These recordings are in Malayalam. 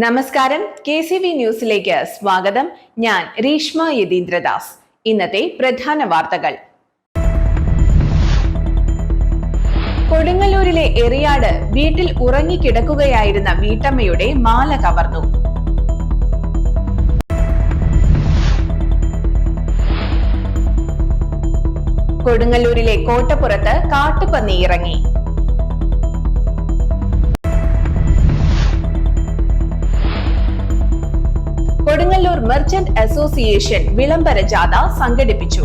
നമസ്കാരം, KCV ന്യൂസിലേക്ക് സ്വാഗതം. ഞാൻ രീഷ്മ യതീന്ദ്രദാസ്. ഇന്നത്തെ പ്രധാന വാർത്തകൾ. കൊടുങ്ങല്ലൂരിലെ എറിയാട് വീട്ടിൽ ഉറങ്ങിക്കിടക്കുകയായിരുന്ന വീട്ടമ്മയുടെ മാല കവർന്നു. കൊടുങ്ങല്ലൂരിലെ കോട്ടപ്പുറത്ത് കാട്ടുപന്നി ഇറങ്ങി. കൊടുങ്ങല്ലൂർ മെർച്ചന്റ് അസോസിയേഷൻ വിളംബര ജാഥ സംഘടിപ്പിച്ചു.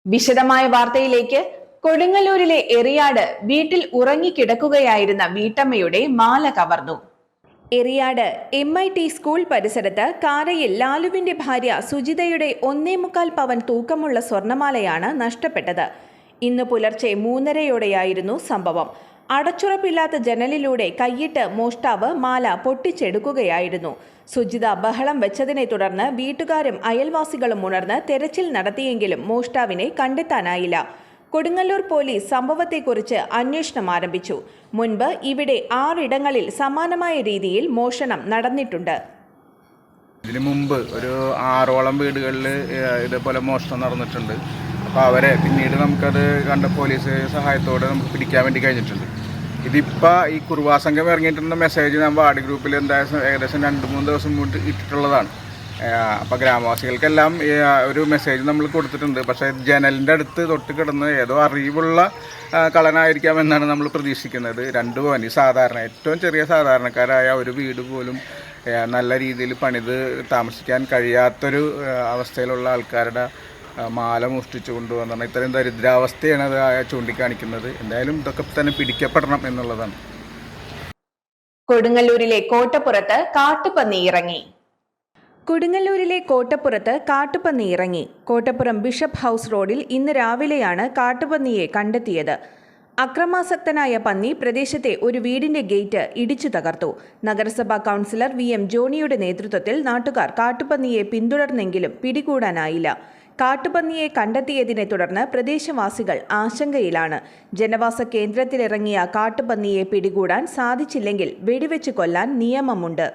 വിശദമായ വാർത്തയിലേക്ക്. കൊടുങ്ങല്ലൂരിലെ എറിയാട് വീട്ടിൽ ഉറങ്ങിക്കിടക്കുകയായിരുന്ന വീട്ടമ്മയുടെ മാല കവർന്നു. എറിയാട് MIT സ്കൂൾ പരിസരത്ത് കാരയിൽ ലാലുവിന്റെ ഭാര്യ സുജിതയുടെ 1.25 പവൻ തൂക്കമുള്ള സ്വർണമാലയാണ് നഷ്ടപ്പെട്ടത്. ഇന്ന് പുലർച്ചെ 3:30യോടെയായിരുന്നു സംഭവം. അടച്ചുറപ്പില്ലാത്ത ജനലിലൂടെ കൈയിട്ട് മോഷ്ടാവ് മാല പൊട്ടിച്ചെടുക്കുകയായിരുന്നു. സുജിത ബഹളം വെച്ചതിനെ തുടർന്ന് വീട്ടുകാരും അയൽവാസികളും ഉണർന്ന് തെരച്ചിൽ നടത്തിയെങ്കിലും മോഷ്ടാവിനെ കണ്ടെത്താനായില്ല. കൊടുങ്ങല്ലൂർ പോലീസ് സംഭവത്തെക്കുറിച്ച് അന്വേഷണം ആരംഭിച്ചു. മുൻപ് ഇവിടെ 6 ഇടങ്ങളിൽ സമാനമായ രീതിയിൽ മോഷണം നടന്നിട്ടുണ്ട്. ഇതിനു മുമ്പ് ഒരു 6ഓളം വീടുകളിൽ ഇതേപോലെ മോഷണം നടന്നിട്ടുണ്ട്. അപ്പോൾ അവരെ പിന്നീട് നമുക്കത് കണ്ട പോലീസ് സഹായത്തോടെ നമുക്ക് പിടിക്കാൻ വേണ്ടി കഴിഞ്ഞിട്ടുണ്ട്. ഇതിപ്പോൾ ഈ കുറുവാ സംഘം ഇറങ്ങിയിട്ടുള്ള മെസ്സേജ് നമ്മൾ വാർഡ് ഗ്രൂപ്പിൽ എന്തായാലും ഏകദേശം 2-3 ദിവസം മുമ്പ് ഇട്ടിട്ടുള്ളതാണ്. അപ്പോൾ ഗ്രാമവാസികൾക്കെല്ലാം ഒരു മെസ്സേജ് നമ്മൾ കൊടുത്തിട്ടുണ്ട്. പക്ഷേ ജനലിൻ്റെ അടുത്ത് തൊട്ട് കിടന്ന് ഏതോ അറിവുള്ള കളനായിരിക്കാം എന്നാണ് നമ്മൾ പ്രതീക്ഷിക്കുന്നത്. 2 പവൻ സാധാരണ ഏറ്റവും ചെറിയ സാധാരണക്കാരായ ഒരു വീട് പോലും നല്ല രീതിയിൽ പണിത് താമസിക്കാൻ കഴിയാത്തൊരു അവസ്ഥയിലുള്ള ആൾക്കാരുടെ മാല മോഷ്ടിച്ചു കൊണ്ടുവന്നാണ്. ഇത്രയും ദരിദ്രാവസ്ഥയാണ് അത് ചൂണ്ടിക്കാണിക്കുന്നത്. എന്തായാലും ഇതൊക്കെ തന്നെ പിടിക്കപ്പെടണം എന്നുള്ളതാണ്. കൊടുങ്ങല്ലൂരിലെ കോട്ടപ്പുറത്ത് കാട്ടുപന്നി ഇറങ്ങി. കൊടുങ്ങല്ലൂരിലെ കോട്ടപ്പുറത്ത് കാട്ടുപന്നി ഇറങ്ങി. കോട്ടപ്പുറം ബിഷപ്പ് ഹൗസ് റോഡിൽ ഇന്ന് രാവിലെയാണ് കാട്ടുപന്നിയെ കണ്ടെത്തിയത്. അക്രമാസക്തനായ പന്നി പ്രദേശത്തെ ഒരു വീടിന്റെ ഗേറ്റ് ഇടിച്ചു തകർത്തു. നഗരസഭാ കൗൺസിലർ VM ജോണിയുടെ നേതൃത്വത്തിൽ നാട്ടുകാർ കാട്ടുപന്നിയെ പിന്തുടർന്നെങ്കിലും പിടികൂടാനായില്ല. കാട്ടുപന്നിയെ കണ്ടെത്തിയതിനെ തുടർന്ന് പ്രദേശവാസികൾ ആശങ്കയിലാണ്. ജനവാസ കേന്ദ്രത്തിലിറങ്ങിയ കാട്ടുപന്നിയെ പിടികൂടാൻ സാധിച്ചില്ലെങ്കിൽ വെടിവെച്ച് കൊല്ലാൻ നിയമമുണ്ട്.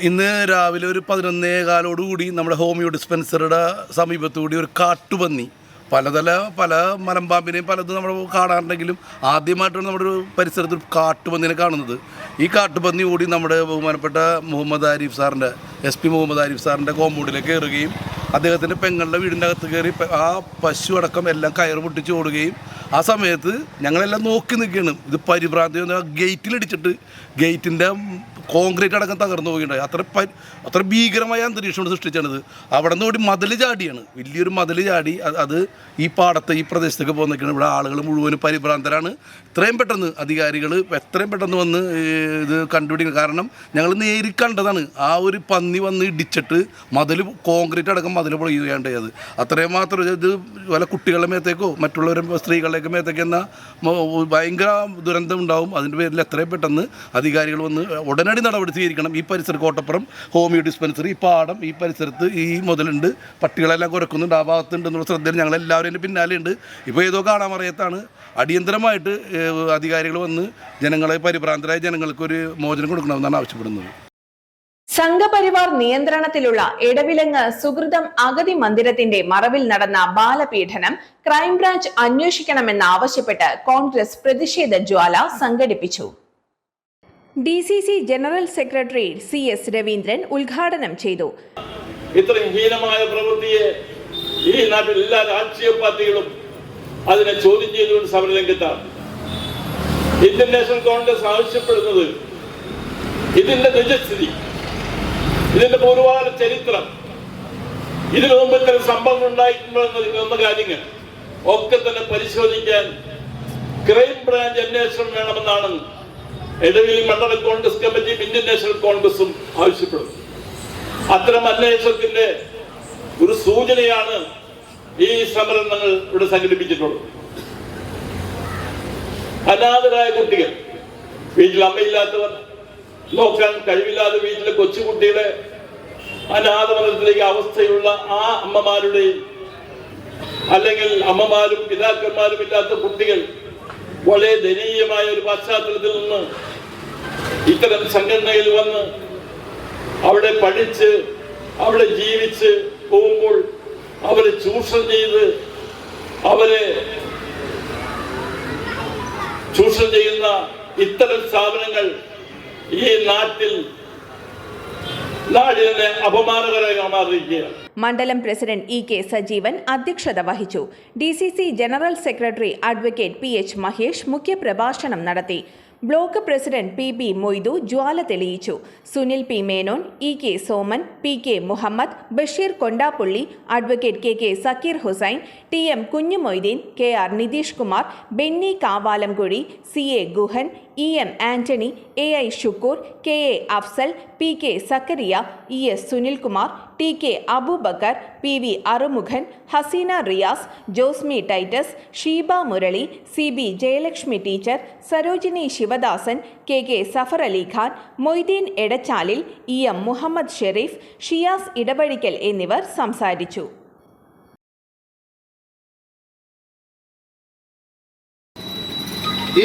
ഇന്ന് രാവിലെ ഒരു 11:15 നമ്മുടെ ഹോമിയോ ഡിസ്പെൻസറിയുടെ സമീപത്തുകൂടി ഒരു കാട്ടുപന്നി, പല മലമ്പാമ്പിനെയും പലതും നമ്മൾ കാണാറുണ്ടെങ്കിലും ആദ്യമായിട്ടാണ് നമ്മുടെ ഒരു പരിസരത്ത് ഒരു കാട്ടുപന്നിനെ കാണുന്നത്. ഈ കാട്ടുപന്നി ഓടി നമ്മുടെ ബഹുമാനപ്പെട്ട മുഹമ്മദ് ആരിഫ് സാറിൻ്റെ SP മുഹമ്മദ് ആരിഫ് സാറിൻ്റെ കോമ്പൗണ്ടിലേക്ക് കയറുകയും അദ്ദേഹത്തിൻ്റെ പെങ്ങളുടെ വീടിൻ്റെ അകത്ത് കയറി ആ പശു അടക്കം എല്ലാം കയറ് പൊട്ടിച്ച് ഓടുകയും ആ സമയത്ത് ഞങ്ങളെല്ലാം നോക്കി നിൽക്കുകയാണ്. ഇത് പരിഭ്രാന്തി ഗേറ്റിലിടിച്ചിട്ട് ഗേറ്റിൻ്റെ കോൺക്രീറ്റ് അടക്കം തകർന്നു പോവുകയുണ്ടായി. അത്ര ഭീകരമായ അന്തരീക്ഷമാണ് സൃഷ്ടിച്ചത്. അവിടെ നിന്ന് ഓടി മതിൽ ചാടിയാണ്, വലിയൊരു മതിൽ ചാടി. അത് ഈ പാടത്ത് ഈ പ്രദേശത്തേക്ക് പോകുന്നൊക്കെയാണ്. ഇവിടെ ആളുകൾ മുഴുവനും പരിഭ്രാന്തരാണ്. എത്രയും പെട്ടെന്ന് അധികാരികൾ എത്രയും പെട്ടെന്ന് വന്ന് ഇത് കണ്ടുപിടിക്കണം. കാരണം ഞങ്ങൾ നേരിൽ കണ്ടതാണ്. ആ ഒരു പന്നി വന്ന് ഇടിച്ചിട്ട് മതിൽ കോൺക്രീറ്റ് അടക്കം മതിൽ പൊളിയുകയുണ്ടായത്. അത്രയും മാത്രം ഇത് വല്ല കുട്ടികളുടെ മേത്തേക്കോ മറ്റുള്ളവരുടെ സ്ത്രീകളുടെയൊക്കെ മേത്തേക്ക് എന്നാൽ ഭയങ്കര ദുരന്തം ഉണ്ടാവും. അതിൻ്റെ പേരിൽ എത്രയും പെട്ടെന്ന് അധികാരികൾ വന്ന് ഉടനടി നടപടി സ്വീകരിക്കണം. ഈ പരിസരം കോട്ടപ്പുറം ഹോമിയോ ഡിസ്പെൻസറി, ഈ പാടം, ഈ പരിസരത്ത് ഈ മുതലുണ്ട്, പട്ടികളെല്ലാം കുരക്കുന്നുണ്ട്, ആ ഭാഗത്തുണ്ട് എന്നുള്ള ശ്രദ്ധയിൽ ഞങ്ങളെല്ലാവരും പിന്നാലെയുണ്ട്. ഇപ്പോൾ ഏതോ കാണാൻ അറിയാത്താണ്. അടിയന്തരമായിട്ട് അധികാരികൾ വന്ന് ജനങ്ങളെ പരിഭ്രാന്തരായ ജനങ്ങൾക്കൊരു മോചനം കൊടുക്കണമെന്നാണ് ആവശ്യപ്പെടുന്നത്. സംഘപരിവാർ നിയന്ത്രണത്തിലുള്ള എടവിലങ്ങ് സുഹൃതം അഗതി മന്ദിരത്തിന്റെ മറവിൽ നടന്ന ബാലപീഡനം ക്രൈംബ്രാഞ്ച് അന്വേഷിക്കണമെന്നാവശ്യപ്പെട്ട് കോൺഗ്രസ് പ്രതിഷേധ ജ്വാല സംഘടിപ്പിച്ചു. DCC general secretary CS Raveendran ഉദ്ഘാടനം ചെയ്തു. ഇത്രയും ഹീനമായ പ്രവൃത്തിയെ ഈ നാട്ടിൽ എല്ലാ രാഷ്ട്രീയ പാർട്ടികളും അതിനെ ചോദ്യം ചെയ്തുകൊണ്ട് സമരരംഗത്താണ്. ഇന്ത്യൻ നാഷണൽ കോൺഗ്രസ് ആവശ്യപ്പെടുന്നത് ഇതിന്റെ നിജസ്ഥിതി, ഇതിന്റെ പൂർവ്വകാല ചരിത്രം, ഇതിനു മുമ്പ് ഇത്തരം സംഭവങ്ങൾ ഉണ്ടായിട്ടുണ്ടോ എന്ന കാര്യങ്ങൾ ഒക്കെ തന്നെ പരിശോധിക്കാൻ ക്രൈംബ്രാഞ്ച് അന്വേഷണം വേണമെന്നാണ് എടവിൽ മണ്ഡലം കോൺഗ്രസ് കമ്മിറ്റിയും ഇന്ത്യൻ നാഷണൽ കോൺഗ്രസും ആവശ്യപ്പെടുന്നു. അത്തരം അന്വേഷണത്തിന്റെ ഒരു സൂചനയാണ് ഈ സമരം ഞങ്ങൾ ഇവിടെ സംഘടിപ്പിച്ചിട്ടുള്ളത്. അനാഥരായ കുട്ടികൾ, വീട്ടിൽ അമ്മയില്ലാത്തവർ, നോക്കാൻ കഴിവില്ലാതെ വീട്ടിലെ കൊച്ചുകുട്ടികളെ അനാഥമനത്തിലേക്ക് അവസ്ഥയുള്ള ആ അമ്മമാരുടെയും അല്ലെങ്കിൽ അമ്മമാരും പിതാക്കന്മാരും ഇല്ലാത്ത കുട്ടികൾ വളരെ ദയനീയമായ ഒരു പശ്ചാത്തലത്തിൽ നിന്ന് ഇത്തരം സംഘടനയിൽ വന്ന് അവിടെ പഠിച്ച് അവിടെ ജീവിച്ച് പോകുമ്പോൾ അവരെ ചൂഷണം ചെയ്ത് അവരെ ചൂഷണം ചെയ്യുന്ന ഇത്തരം സ്ഥാപനങ്ങൾ ഈ നാടിനെ അപമാനകരമായി മാറിയിരിക്കുകയാണ്. മണ്ഡലം പ്രസിഡന്റ് ഇ കെ സജീവൻ അധ്യക്ഷത വഹിച്ചു. DCC general secretary advocate PH Mahesh മുഖ്യപ്രഭാഷണം നടത്തി. ബ്ലോക്ക് പ്രസിഡന്റ് PB മൊയ്തു ജ്വാല തെളിയിച്ചു. Sunil P Menon, EK Soman, PK Muhammad, Basheer Kondappully, advocate KK Sakkeer Hussain, TM Kunjumoideen, KR Nitheesh Kumar, Benny Kavalamkuzhi, CA Guhan, EM Antony, AI Shukkoor, KA Afsal, PK Sakkariya, ES Sunilkumar, TK Aboobacker, PV Arumukhan, Haseena Riyas, Josmi Titus, Sheeba Murali, CB Jayalakshmi teacher, Sarojini Sivadasan, KK Safar Ali Khan, Moideen എടച്ചാലിൽ, EM Muhammad Sharif, Shiyas Edavazhikkal എന്നിവർ സംസാരിച്ചു.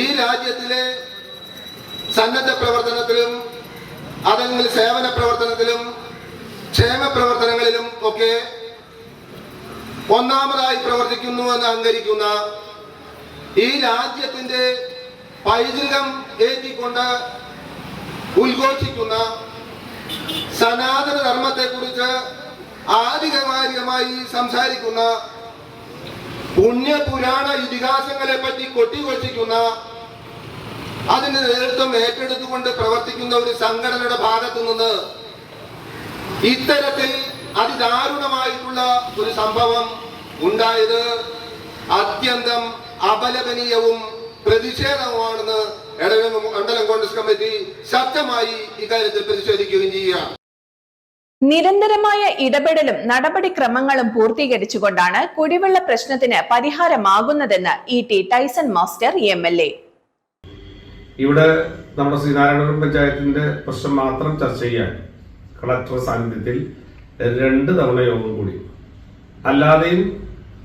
ഈ രാജ്യത്തിലെ സന്നദ്ധ പ്രവർത്തനത്തിലും അല്ലെങ്കിൽ സേവന പ്രവർത്തനത്തിലും ക്ഷേമ പ്രവർത്തനങ്ങളിലും ഒക്കെ ഒന്നാമതായി പ്രവർത്തിക്കുന്നു എന്ന് അംഗീകരിക്കുന്ന ഈ രാജ്യത്തിന്റെ പൈതൃകം ഏറ്റിക്കൊണ്ട് ഉദ്ഘോഷിക്കുന്ന സനാതന ധർമ്മത്തെക്കുറിച്ച് ആധികാരികമായി സംസാരിക്കുന്ന പുണ്യപുരാണ ഇതിഹാസങ്ങളെ പറ്റി കൊട്ടിഘോഷിക്കുന്ന അതിന്റെ നേതൃത്വം ഏറ്റെടുത്തുകൊണ്ട് പ്രവർത്തിക്കുന്ന ഒരു സംഘടനയുടെ ഭാഗത്തു നിന്ന് ഇത്തരത്തിൽ അതിദാരുണമായിട്ടുള്ള ഒരു സംഭവം ഉണ്ടായത് അത്യന്തം അപലപനീയവും പ്രതിഷേധവുമാണെന്ന് എടവണ്ണ മണ്ഡലം കോൺഗ്രസ് കമ്മിറ്റി ശക്തമായി ഇക്കാര്യത്തിൽ പ്രതിഷേധിക്കുകയും ചെയ്യുകയാണ്. നിരന്തരമായ ഇടപെടലും നടപടിക്രമങ്ങളും പൂർത്തീകരിച്ചുകൊണ്ടാണ് കുടിവെള്ള പ്രശ്നത്തിന് പരിഹാരമാകുന്നതെന്ന് ET ടൈസൺ മാസ്റ്റർ MLA. ഇവിടെ നമ്മുടെ ശ്രീനാരായണപുരം പഞ്ചായത്തിന്റെ പ്രശ്നം മാത്രം ചർച്ച ചെയ്യാൻ കളക്ടർ സാന്നിധ്യത്തിൽ 2 തവണ യോഗം കൂടി. അല്ലാതെയും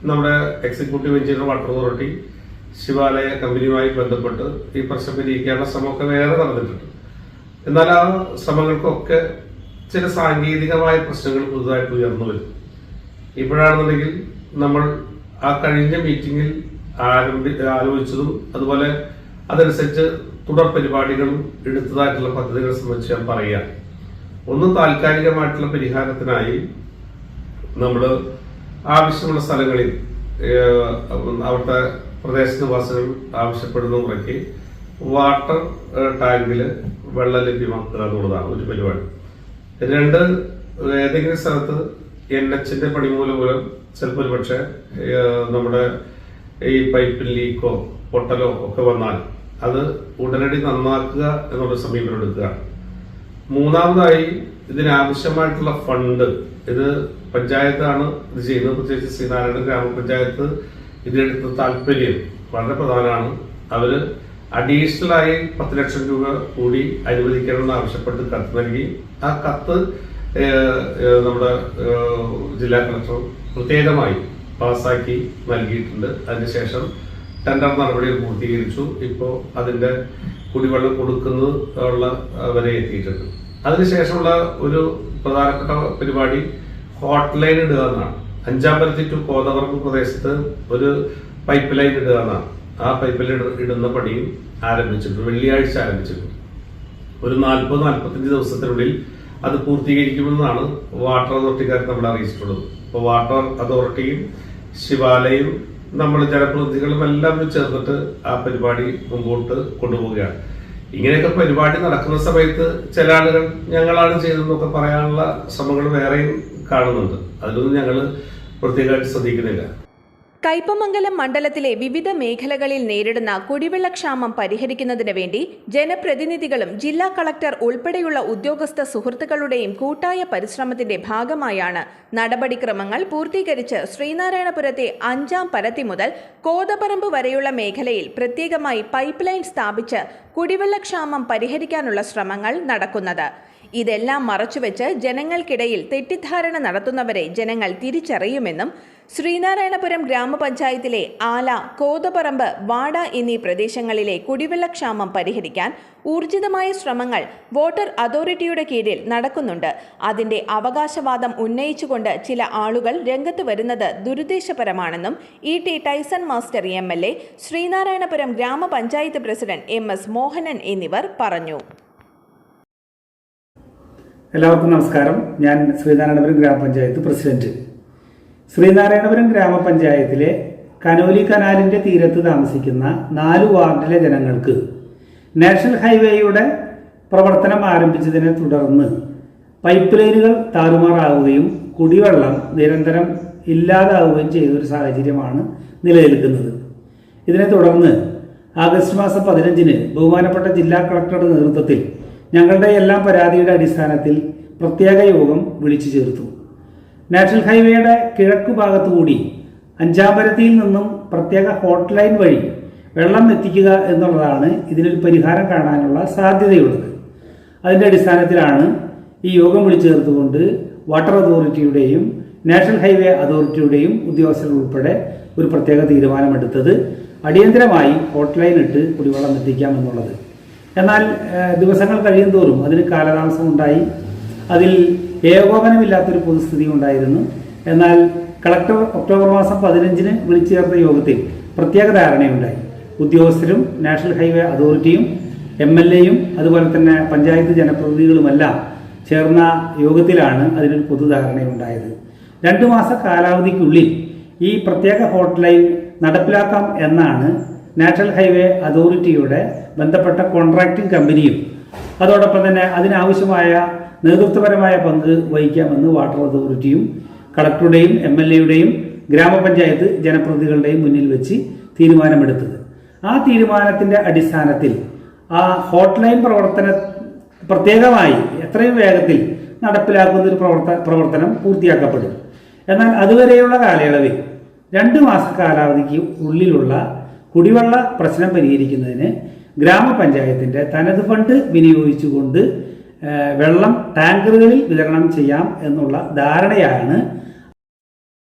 നമ്മുടെ executive engineer water authority Shivalaya കമ്പനിയുമായി ബന്ധപ്പെട്ട് ഈ പ്രശ്നം പരിഹരിക്കാനുള്ള ശ്രമമൊക്കെ വേറെ നടന്നിട്ടുണ്ട്. എന്നാൽ ആ ശ്രമങ്ങൾക്കൊക്കെ ചില സാങ്കേതികമായ പ്രശ്നങ്ങൾ പുതുതായിട്ട് ഉയർന്നു വരും. ഇപ്പോഴാണെന്നുണ്ടെങ്കിൽ നമ്മൾ ആ കഴിഞ്ഞ മീറ്റിംഗിൽ ആലോചിച്ചതും അതുപോലെ അതനുസരിച്ച് തുടർ പരിപാടികളും എടുത്തതായിട്ടുള്ള പദ്ധതികളെ സംബന്ധിച്ച് ഞാൻ പറയാം. ഒന്ന്, താൽക്കാലികമായിട്ടുള്ള പരിഹാരത്തിനായി നമ്മൾ ആവശ്യമുള്ള സ്ഥലങ്ങളിൽ അവിടുത്തെ പ്രദേശനിവാസികൾ ആവശ്യപ്പെടുന്ന മുറയ്ക്ക് വാട്ടർ ടാങ്കിൽ വെള്ളം ലഭ്യമാക്കുക എന്നുള്ളതാണ് ഒരു പരിപാടി. 2, ഏതെങ്കിലും സ്ഥലത്ത് NHന്റെ പണിമൂലം ചിലപ്പോൾ പക്ഷെ നമ്മുടെ ഈ പൈപ്പിൽ ലീക്കോ പൊട്ടലോ ഒക്കെ വന്നാൽ അത് ഉടനടി നന്നാക്കുക എന്നുള്ള സമീപനം എടുക്കുക. 3ാമതായി ഇതിനാവശ്യമായിട്ടുള്ള ഫണ്ട്, ഇത് പഞ്ചായത്താണ് ഇത് ചെയ്യുന്നത്. പ്രത്യേകിച്ച് ശ്രീനാരായണ ഗ്രാമപഞ്ചായത്ത് ഇതിനെടുത്ത താല്പര്യം വളരെ പ്രധാനമാണ്. അവര് അഡീഷണൽ ആയി 10 ലക്ഷം രൂപ കൂടി അനുവദിക്കണമെന്ന് ആവശ്യപ്പെട്ട് കത്ത് നൽകി. ആ കത്ത് നമ്മുടെ ജില്ലാ കളക്ടർ പ്രത്യേകമായി പാസ്സാക്കി നൽകിയിട്ടുണ്ട്. അതിനുശേഷം ടെൻഡർ നടപടികൾ പൂർത്തീകരിച്ചു. ഇപ്പോൾ അതിന്റെ കുടിവെള്ളം കൊടുക്കുന്നത് വരെ എത്തിയിട്ടുണ്ട്. അതിനുശേഷമുള്ള ഒരു പ്രധാനപ്പെട്ട പരിപാടി ഹോട്ട് ലൈൻ ഇടുക എന്നാണ്. അഞ്ചാമ്പലത്തി ടു കോതവർപ്പ് പ്രദേശത്ത് ഒരു പൈപ്പ് ലൈൻ ഇടുക എന്നാണ്. ആ പൈപ്പ് ലൈൻ ഇടുന്ന പണിയും ആരംഭിച്ചിട്ടുണ്ട്. വെള്ളിയാഴ്ച ആരംഭിച്ചിട്ടുണ്ട്. ഒരു 40-45 ദിവസത്തിനുള്ളിൽ അത് പൂർത്തീകരിക്കുമെന്നാണ് വാട്ടർ അതോറിറ്റിക്കാർ നമ്മൾ അറിയിച്ചിട്ടുള്ളത്. ഇപ്പോൾ വാട്ടർ അതോറിറ്റിയും ശിവാലയും നമ്മൾ ജനപ്രതിനിധികളും എല്ലാം ചേർന്നിട്ട് ആ പരിപാടി മുമ്പോട്ട് കൊണ്ടുപോവുകയാണ്. ഇങ്ങനെയൊക്കെ പരിപാടി നടക്കുന്ന സമയത്ത് ചില ആളുകൾ ഞങ്ങളാണ് ചെയ്തതെന്നൊക്കെ പറയാനുള്ള ശ്രമങ്ങൾ വേറെയും കാണുന്നുണ്ട്. അതിലൊന്നും ഞങ്ങൾ പ്രത്യേകമായിട്ട് ശ്രദ്ധിക്കുന്നില്ല. കയ്പമംഗലം മണ്ഡലത്തിലെ വിവിധ മേഖലകളിൽ നേരിടുന്ന കുടിവെള്ളക്ഷാമം പരിഹരിക്കുന്നതിന് വേണ്ടി ജനപ്രതിനിധികളും ജില്ലാ കളക്ടർ ഉൾപ്പെടെയുള്ള ഉദ്യോഗസ്ഥ സുഹൃത്തുക്കളുടെയും കൂട്ടായ പരിശ്രമത്തിന്റെ ഭാഗമായാണ് നടപടിക്രമങ്ങൾ പൂർത്തീകരിച്ച് ശ്രീനാരായണപുരത്തെ 5-ാം പരത്തി മുതൽ കോതപറമ്പ് വരെയുള്ള മേഖലയിൽ പ്രത്യേകമായി പൈപ്പ് ലൈൻ സ്ഥാപിച്ച് കുടിവെള്ളക്ഷാമം പരിഹരിക്കാനുള്ള ശ്രമങ്ങൾ നടക്കുന്നത്. ഇതെല്ലാം മറച്ചുവെച്ച് ജനങ്ങൾക്കിടയിൽ തെറ്റിദ്ധാരണ നടത്തുന്നവരെ ജനങ്ങൾ തിരിച്ചറിയുമെന്നും ശ്രീനാരായണപുരം ഗ്രാമപഞ്ചായത്തിലെ ആല, കോതപറമ്പ്, വാട എന്നീ പ്രദേശങ്ങളിലെ കുടിവെള്ളക്ഷാമം പരിഹരിക്കാൻ ഊർജിതമായ ശ്രമങ്ങൾ വാട്ടർ അതോറിറ്റിയുടെ കീഴിൽ നടക്കുന്നുണ്ട്. അതിന്റെ അവകാശവാദം ഉന്നയിച്ചുകൊണ്ട് ചില ആളുകൾ രംഗത്ത് വരുന്നത് ദുരുദ്ദേശപരമാണെന്നും ET Tyson master MLA, Sreenarayanapuram ഗ്രാമപഞ്ചായത്ത് പ്രസിഡന്റ് MS മോഹനൻ എന്നിവർ പറഞ്ഞു. എല്ലാവർക്കും നമസ്കാരം. ഞാൻ ശ്രീനാരായണപുരം ഗ്രാമപഞ്ചായത്ത് പ്രസിഡന്റ്. ശ്രീനാരായണപുരം ഗ്രാമപഞ്ചായത്തിലെ കനോലി കനാലിൻ്റെ തീരത്ത് താമസിക്കുന്ന 4 വാർഡിലെ ജനങ്ങൾക്ക് നാഷണൽ ഹൈവേയുടെ പ്രവർത്തനം ആരംഭിച്ചതിനെ തുടർന്ന് പൈപ്പ് ലൈനുകൾ താറുമാറാവുകയും കുടിവെള്ളം നിരന്തരം ഇല്ലാതാവുകയും ചെയ്തൊരു സാഹചര്യമാണ് നിലനിൽക്കുന്നത്. ഇതിനെ തുടർന്ന് ആഗസ്റ്റ് മാസം 15-ന് ബഹുമാനപ്പെട്ട ജില്ലാ കളക്ടറുടെ നേതൃത്വത്തിൽ ഞങ്ങളുടെ എല്ലാം പരാതിയുടെ അടിസ്ഥാനത്തിൽ പ്രത്യേക യോഗം വിളിച്ചു ചേർത്തു. നാഷണൽ ഹൈവേയുടെ കിഴക്കു ഭാഗത്തുകൂടി അഞ്ചാമ്പരത്തിയിൽ നിന്നും പ്രത്യേക ഹോട്ട് ലൈൻ വഴി വെള്ളം എത്തിക്കുക എന്നുള്ളതാണ് ഇതിനൊരു പരിഹാരം കാണാനുള്ള സാധ്യതയുള്ളത്. അതിൻ്റെ അടിസ്ഥാനത്തിലാണ് ഈ യോഗം വിളിച്ചു ചേർത്തുകൊണ്ട് വാട്ടർ അതോറിറ്റിയുടെയും നാഷണൽ ഹൈവേ അതോറിറ്റിയുടെയും ഉദ്യോഗസ്ഥർ ഉൾപ്പെടെ ഒരു പ്രത്യേക തീരുമാനമെടുത്തത് അടിയന്തരമായി ഹോട്ട് ലൈൻ ഇട്ട് കുടിവെള്ളം എത്തിക്കാമെന്നുള്ളത്. എന്നാൽ ദിവസങ്ങൾ കഴിയും തോറും അതിന് കാലതാമസം ഉണ്ടായി. അതിൽ ഏകോപനമില്ലാത്തൊരു പൊതുസ്ഥിതി ഉണ്ടായിരുന്നു. എന്നാൽ കളക്ടർ ഒക്ടോബർ മാസം 15-ന് വിളിച്ചു ചേർത്ത യോഗത്തിൽ പ്രത്യേക ധാരണയുണ്ടായി. ഉദ്യോഗസ്ഥരും നാഷണൽ ഹൈവേ അതോറിറ്റിയും MLAയും അതുപോലെ തന്നെ പഞ്ചായത്ത് ജനപ്രതിനിധികളുമെല്ലാം ചേർന്ന യോഗത്തിലാണ് അതിനൊരു പൊതുധാരണയുണ്ടായത്. 2 മാസ കാലാവധിക്കുള്ളിൽ ഈ പ്രത്യേക ഹോട്ട് ലൈൻ നടപ്പിലാക്കാം എന്നാണ് നാഷണൽ ഹൈവേ അതോറിറ്റിയുടെ ബന്ധപ്പെട്ട കോൺട്രാക്ടിംഗ് കമ്പനിയും അതോടൊപ്പം തന്നെ അതിനാവശ്യമായ നേതൃത്വപരമായ പങ്ക് വഹിക്കാമെന്ന് വാട്ടർ അതോറിറ്റിയും കളക്ടറുടെയും MLAയുടെയും ഗ്രാമപഞ്ചായത്ത് ജനപ്രതിനിധികളുടെയും മുന്നിൽ വെച്ച് തീരുമാനമെടുത്തത്. ആ തീരുമാനത്തിൻ്റെ അടിസ്ഥാനത്തിൽ ആ ഹോട്ട് ലൈൻ പ്രത്യേകമായി എത്രയും വേഗത്തിൽ നടപ്പിലാക്കുന്ന ഒരു പ്രവർത്തനം പൂർത്തിയാക്കപ്പെടും. എന്നാൽ അതുവരെയുള്ള കാലയളവിൽ 2 മാസ കാലാവധിക്ക് ഉള്ളിലുള്ള കുടിവെള്ള പ്രശ്നം പരിഹരിക്കുന്നതിന് ഗ്രാമപഞ്ചായത്തിൻ്റെ തനത് ഫണ്ട് വിനിയോഗിച്ചുകൊണ്ട് വെള്ളം ടാങ്കറുകളിൽ വിതരണം ചെയ്യാം എന്നുള്ള ധാരണയാണ്.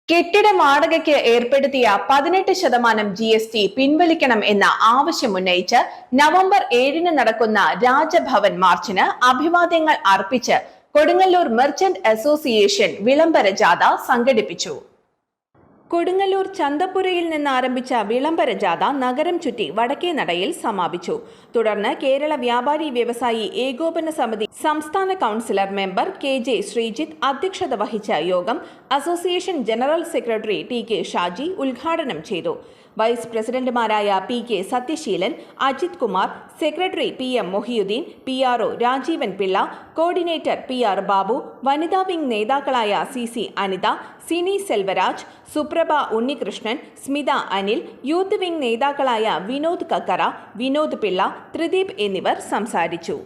കെട്ടിട വാടകയ്ക്ക് ഏർപ്പെടുത്തിയ 18% GST പിൻവലിക്കണം എന്ന ആവശ്യമുന്നയിച്ച് നവംബർ 7-ന് നടക്കുന്ന രാജഭവൻ മാർച്ചിന് അഭിവാദ്യങ്ങൾ അർപ്പിച്ച് കൊടുങ്ങല്ലൂർ മെർച്ചന്റ് അസോസിയേഷൻ വിളംബര ജാഥ സംഘടിപ്പിച്ചു. കൊടുങ്ങല്ലൂർ ചന്തപ്പുരയിൽ നിന്ന് ആരംഭിച്ച വിളംബര ജാഥ നഗരം ചുറ്റി വടക്കേനടയിൽ സമാപിച്ചു. തുടർന്ന് കേരള വ്യാപാരി വ്യവസായി ഏകോപന സമിതി സംസ്ഥാന കൗൺസിലർ മെമ്പർ KJ ശ്രീജിത്ത് അധ്യക്ഷത വഹിച്ച യോഗം association general secretary TK Shaji ഉദ്ഘാടനം ചെയ്തു. വൈസ് പ്രസിഡന്റുമാരായ PK Sathyaseelan, Ajith Kumar, secretary PM Mohiyuddeen, PRO Rajeevan Pillai, coordinator PR Babu, വനിതാ വിംഗ് നേതാക്കളായ CC Anitha, Sini Selvaraj, Suprabha Unnikrishnan, Smitha Anil, youth wing നേതാക്കളായ വിനോദ് കക്കറ, വിനോദ് പിള്ള, ത്രിദീപ് എന്നിവർ സംസാരിച്ചു.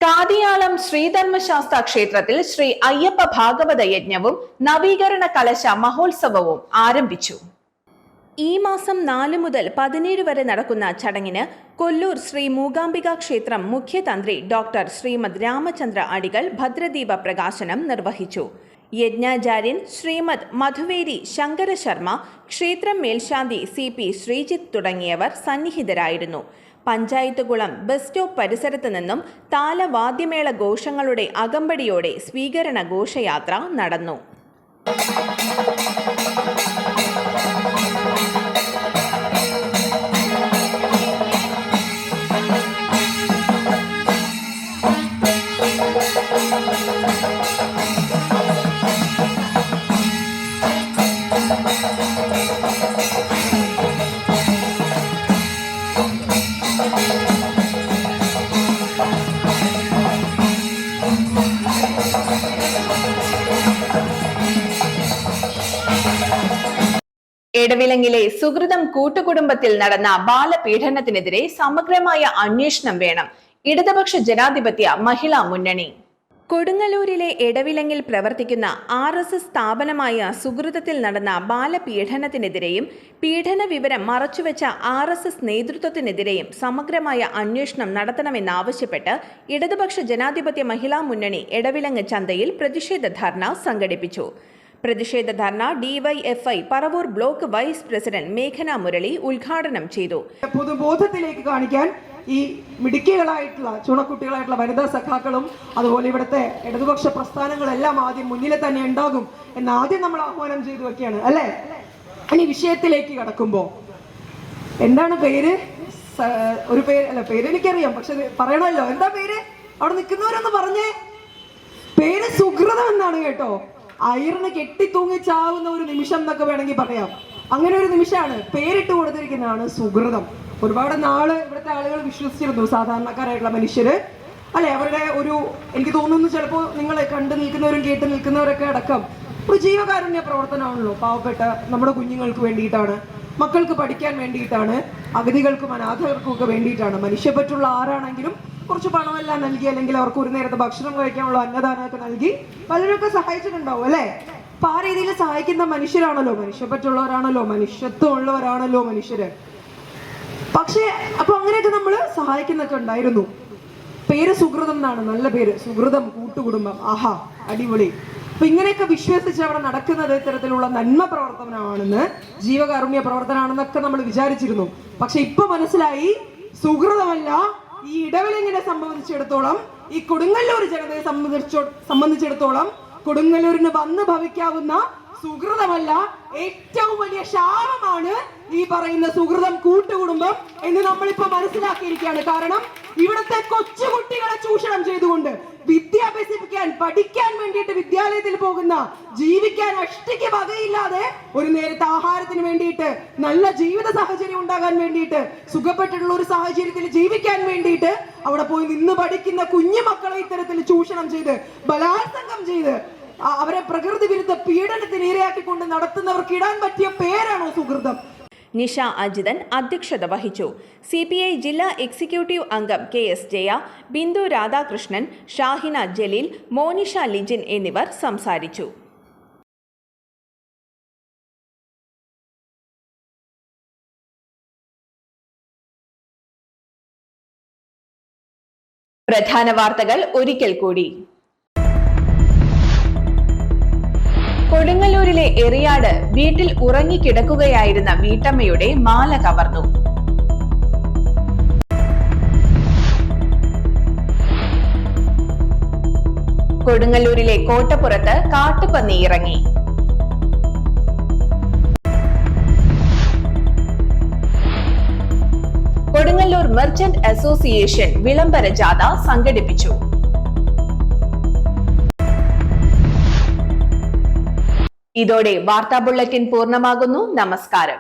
കാതിയാളം ശ്രീധർമ്മശാസ്ത്ര ക്ഷേത്രത്തിൽ ശ്രീ അയ്യപ്പ ഭാഗവത യജ്ഞവും നവീകരണ കലശ മഹോത്സവവും ആരംഭിച്ചു. ഈ മാസം 4 മുതൽ 17 വരെ നടക്കുന്ന ചടങ്ങിന് കൊല്ലൂർ ശ്രീ മൂകാംബിക ക്ഷേത്രം മുഖ്യതന്ത്രി ഡോക്ടർ ശ്രീമദ് രാമചന്ദ്ര അടികൾ ഭദ്രദീപ പ്രകാശനം നിർവഹിച്ചു. യജ്ഞാചാര്യൻ ശ്രീമദ് മധുവേരി ശങ്കര ശർമ്മ, ക്ഷേത്രം മേൽശാന്തി CP ശ്രീജിത്ത് തുടങ്ങിയവർ സന്നിഹിതരായിരുന്നു. പഞ്ചായത്തുകുളം ബസ് സ്റ്റോപ്പ് പരിസരത്ത് നിന്നും താലവാദ്യമേള ഘോഷങ്ങളുടെ അകമ്പടിയോടെ സ്വീകരണ ഘോഷയാത്ര നടന്നു. എടവിലങ്ങിലെ സുഹൃതം കൂട്ടുകുടുംബത്തിൽ നടന്ന ബാലപീഡനത്തിനെതിരെ സമഗ്രമായ അന്വേഷണം വേണം. ഇടതുപക്ഷ ജനാധിപത്യ മഹിളാ മുന്നണി. കൊടുങ്ങല്ലൂരിലെ എടവിലങ്ങിൽ പ്രവർത്തിക്കുന്ന RSS സ്ഥാപനമായ സുഹൃതത്തിൽ നടന്ന ബാലപീഡനത്തിനെതിരെയും പീഡന വിവരം മറച്ചുവെച്ച RSS നേതൃത്വത്തിനെതിരെയും സമഗ്രമായ അന്വേഷണം നടത്തണമെന്നാവശ്യപ്പെട്ട് ഇടതുപക്ഷ ജനാധിപത്യ മഹിളാ മുന്നണി എടവിലങ്ങ് ചന്തയിൽ പ്രതിഷേധ ധർണ സംഘടിപ്പിച്ചു. പ്രതിഷേധ dharna DYFI Paravur block vice president മേഘന മുരളി ഉദ്ഘാടനം ചെയ്തു. പൊതുബോധത്തിലേക്ക് കാണിക്കാൻ ഈ മിടുക്കികളായിട്ടുള്ള ചുണക്കുട്ടികളായിട്ടുള്ള വനിതാ സഖാക്കളും അതുപോലെ ഇവിടുത്തെ ഇടതുപക്ഷ പ്രസ്ഥാനങ്ങളെല്ലാം ആദ്യം മുന്നിൽ തന്നെ ഉണ്ടാകും എന്ന് ആദ്യം നമ്മൾ ആഹ്വാനം ചെയ്തു വെക്കുകയാണ് അല്ലേ. ഇനി വിഷയത്തിലേക്ക് കടക്കുമ്പോ എന്താണ് പേര്? ഒരു പേര് അല്ല, പേര് എനിക്കറിയാം, പക്ഷെ പറയണമല്ലോ. എന്താ പേര്? അവിടെ നിൽക്കുന്നവരൊന്ന് പറഞ്ഞേ. പേര് സുഹൃതം എന്നാണ് കേട്ടോ. അയറിന് കെട്ടിത്തൂങ്ങി ചാവുന്ന ഒരു നിമിഷം എന്നൊക്കെ വേണമെങ്കിൽ പറയാം. അങ്ങനെ ഒരു നിമിഷമാണ് പേരിട്ട് കൊടുത്തിരിക്കുന്നതാണ് സുഹൃതം. ഒരുപാട് നാള് ഇവിടുത്തെ ആളുകൾ വിശ്വസിച്ചിരുന്നു, സാധാരണക്കാരായിട്ടുള്ള മനുഷ്യര് അല്ലെ. അവരുടെ ഒരു, എനിക്ക് തോന്നുന്നു ചിലപ്പോൾ നിങ്ങൾ കണ്ടു നിൽക്കുന്നവരും കേട്ട് നിൽക്കുന്നവരൊക്കെ അടക്കം ഒരു ജീവകാരുണ്യ പ്രവർത്തനമാണല്ലോ. പാവപ്പെട്ട നമ്മുടെ കുഞ്ഞുങ്ങൾക്ക് വേണ്ടിയിട്ടാണ്, മക്കൾക്ക് പഠിക്കാൻ വേണ്ടിയിട്ടാണ്, അഗതികൾക്കും അനാഥകർക്കും ഒക്കെ വേണ്ടിയിട്ടാണ്. മനുഷ്യപ്പറ്റുള്ള ആരാണെങ്കിലും കുറച്ച് പണമെല്ലാം നൽകി, അല്ലെങ്കിൽ അവർക്ക് ഒരു നേരത്തെ ഭക്ഷണം കഴിക്കാനുള്ള അന്നദാനമൊക്കെ നൽകി പലരൊക്കെ സഹായിച്ചിട്ടുണ്ടാവും അല്ലെ. അപ്പൊ ആ രീതിയിൽ സഹായിക്കുന്ന മനുഷ്യരാണല്ലോ, മനുഷ്യപ്പറ്റുള്ളവരാണല്ലോ, മനുഷ്യത്വം ഉള്ളവരാണല്ലോ മനുഷ്യര്. പക്ഷേ അപ്പൊ അങ്ങനെയൊക്കെ നമ്മൾ സഹായിക്കുന്നൊക്കെ ഉണ്ടായിരുന്നു. പേര് സുഹൃതം എന്നാണ്, നല്ല പേര്, സുഹൃതം കൂട്ടുകുടുംബം. ആഹാ, അടിപൊളി. അപ്പൊ ഇങ്ങനെയൊക്കെ വിശ്വസിച്ച് അവിടെ നടക്കുന്നത് ഇത്തരത്തിലുള്ള നന്മ പ്രവർത്തനമാണെന്ന്, ജീവകാരുണ്യ പ്രവർത്തനമാണെന്നൊക്കെ നമ്മൾ വിചാരിച്ചിരുന്നു. പക്ഷെ ഇപ്പൊ മനസ്സിലായി, സുഹൃതമല്ല. ഈ ഇടവിലങ്ങിനെ സംബന്ധിച്ചിടത്തോളം, ഈ കൊടുങ്ങല്ലൂർ ജനതയെ സംബന്ധിച്ചിടത്തോളം കൊടുങ്ങല്ലൂരിന് വന്ന് ഭവിക്കാവുന്ന സുഹൃതമല്ല, ഏറ്റവും വലിയ ശാപമാണ് ഈ പറയുന്ന സുഹൃതം കൂട്ടുകുടുംബം എന്ന് നമ്മളിപ്പോ മനസ്സിലാക്കിയിരിക്കുകയാണ്. കാരണം ഇവിടുത്തെ കൊച്ചുകുട്ടികളെ ചൂഷണം ചെയ്തുകൊണ്ട് വിദ്യ അഭ്യസിപ്പിക്കാൻ, പഠിക്കാൻ വേണ്ടിയിട്ട് വിദ്യാലയത്തിൽ പോകുന്ന, ജീവിക്കാൻ അഷ്ടിക്ക് വകയില്ലാതെ ഒരു നേരത്തെ ആഹാരത്തിന് വേണ്ടിയിട്ട്, നല്ല ജീവിത സാഹചര്യം ഉണ്ടാകാൻ വേണ്ടിയിട്ട്, സുഖപ്പെട്ടിട്ടുള്ള ഒരു സാഹചര്യത്തിൽ ജീവിക്കാൻ വേണ്ടിയിട്ട് അവിടെ പോയി നിന്ന് പഠിക്കുന്ന കുഞ്ഞു മക്കളെ ഇത്തരത്തിൽ ചൂഷണം ചെയ്ത്, ബലാത്സംഗം ചെയ്ത്, അവരെ പ്രകൃതി വിരുദ്ധ പീഡനത്തിന് ഇരയാക്കിക്കൊണ്ട് നടത്തുന്നവർക്ക് ഇടാൻ പറ്റിയ പേരാണോ സുഹൃതം? നിഷ അജിതൻ അധ്യക്ഷത വഹിച്ചു. CPI ജില്ലാ എക്സിക്യൂട്ടീവ് അംഗം KS ജയ, ബിന്ദു രാധാകൃഷ്ണൻ, ഷാഹിന ജലീൽ, മോനിഷ ലിജിൻ എന്നിവർ സംസാരിച്ചു. പ്രധാന വാർത്തകൾ ഒരിക്കൽ കൂടി. കൊടുങ്ങല്ലൂരിലെ എറിയാട് വീട്ടിൽ ഉറങ്ങിക്കിടക്കുകയായിരുന്ന വീട്ടമ്മയുടെ മാല കവർന്നു. കൊടുങ്ങല്ലൂരിലെ കോട്ടപ്പുറത്ത് കാട്ടുപന്നി ഇറങ്ങി. കൊടുങ്ങല്ലൂർ മെർച്ചന്റ് അസോസിയേഷൻ വിളംബര ജാഥ സംഘടിപ്പിച്ചു. ഇതോടെ വാർത്താ ബുള്ളറ്റിൻ പൂർണ്ണമാകുന്നു. നമസ്കാരം.